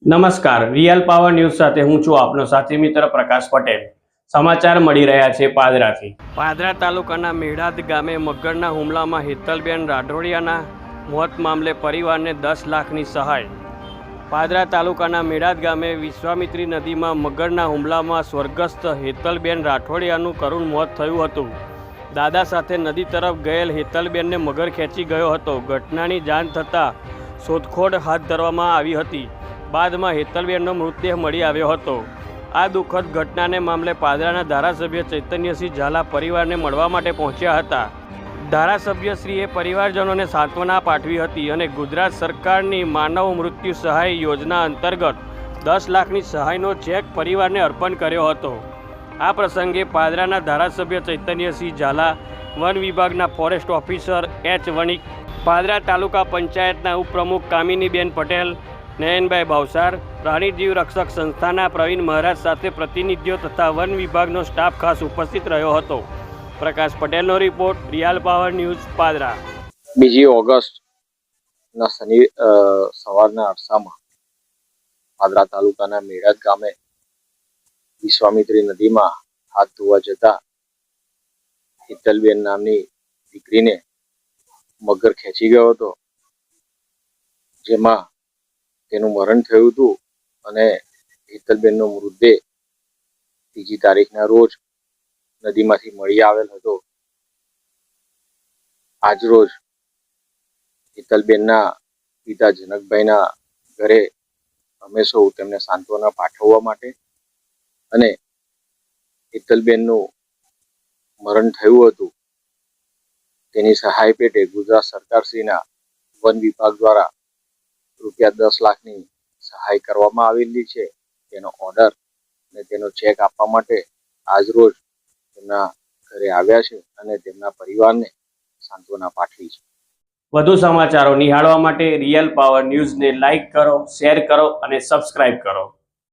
નમસ્કાર, real power news સાથે હું છું આપનો સાથી મિત્ર પ્રકાશ પટેલ। સમાચાર મળી રહ્યા છે પાદરાથી। પાદરા તાલુકાના મેઢાદ ગામે મગરના હુમલામાં હેતલબેન રાઠોડિયાના મોત મામલે પરિવારને 10 લાખની સહાય। પાદરા તાલુકાના મેઢાદ ગામે વિશ્વામિત્રી નદીમાં મગરના હુમલામાં સ્વર્ગસ્થ હેતલબેન રાઠોડિયાનું કરુણ મોત થયું હતું। દાદા સાથે નદી તરફ ગયેલ હેતલબેનને મગર ખેંચી ગયો હતો। ઘટનાની જાણ થતાં શોધખોળ હાથ ધરવામાં આવી હતી। બાદમાં હેતલબેનનો મૃતદેહ મળી આવ્યો હતો। આ દુઃખદ ઘટનાને મામલે પાદરાના ધારાસભ્ય ચૈતન્યસિંહ ઝાલા પરિવારને મળવા માટે પહોંચ્યા હતા। ધારાસભ્યશ્રીએ પરિવારજનોને સાંત્વના પાઠવી હતી અને ગુજરાત સરકારની માનવ મૃત્યુ સહાય યોજના અંતર્ગત 10 લાખની સહાયનો ચેક પરિવારને અર્પણ કર્યો હતો। આ પ્રસંગે પાદરાના ધારાસભ્ય ચૈતન્યસિંહ ઝાલા, વન વિભાગના ફોરેસ્ટ ઓફિસર એચ વણિક, પાદરા તાલુકા પંચાયતના ઉપપ્રમુખ કામિનીબેન પટેલ, નયનભાઈ ભાવસાર, પ્રાણીજીવ રક્ષક સંસ્થાના પ્રવીણ મહારાજ સાથે પ્રતિનિધિઓ તથા વન વિભાગનો સ્ટાફ ખાસ ઉપસ્થિત રહ્યો હતો। પ્રકાશ પટેલનો report, real power news, Padra. 2 ઓગસ્ટના સવારના અરસામાં પાદરા તાલુકાના મેઢાદ ગામે વિશ્વામિત્રી નદીમાં હાથ ધોવા જતા હેતલબેન નામની દીકરીને મગર ખેંચી ગયો હતો, જેમાં તેનું મરણ થયું હતું અને હેતલબેનનો મૃતદેહ 3જી તારીખના રોજ નદીમાંથી મળી આવેલ હતો। આજરોજ હેતલબેનના પિતા જનકભાઈના ઘરે અમે સૌ તેમને સાંત્વના પાઠવવા માટે અને હેતલબેનનું મરણ થયું હતું તેની સહાય પેટે ગુજરાત સરકારશ્રીના વન વિભાગ દ્વારા રૂપિયા 10 લાખની સહાય કરવામાં આવેલી છે। તેનો ઓર્ડર અને તેનો ચેક આપવા માટે આજરોજ તેમના ઘરે આવ્યા છે અને તેમના પરિવારને સાંત્વના પાઠવી છે। વધુ સમાચારો નિહાળવા માટે રિયલ પાવર ન્યૂઝને લાઇક કરો, શેર કરો અને સબસ્ક્રાઇબ કરો।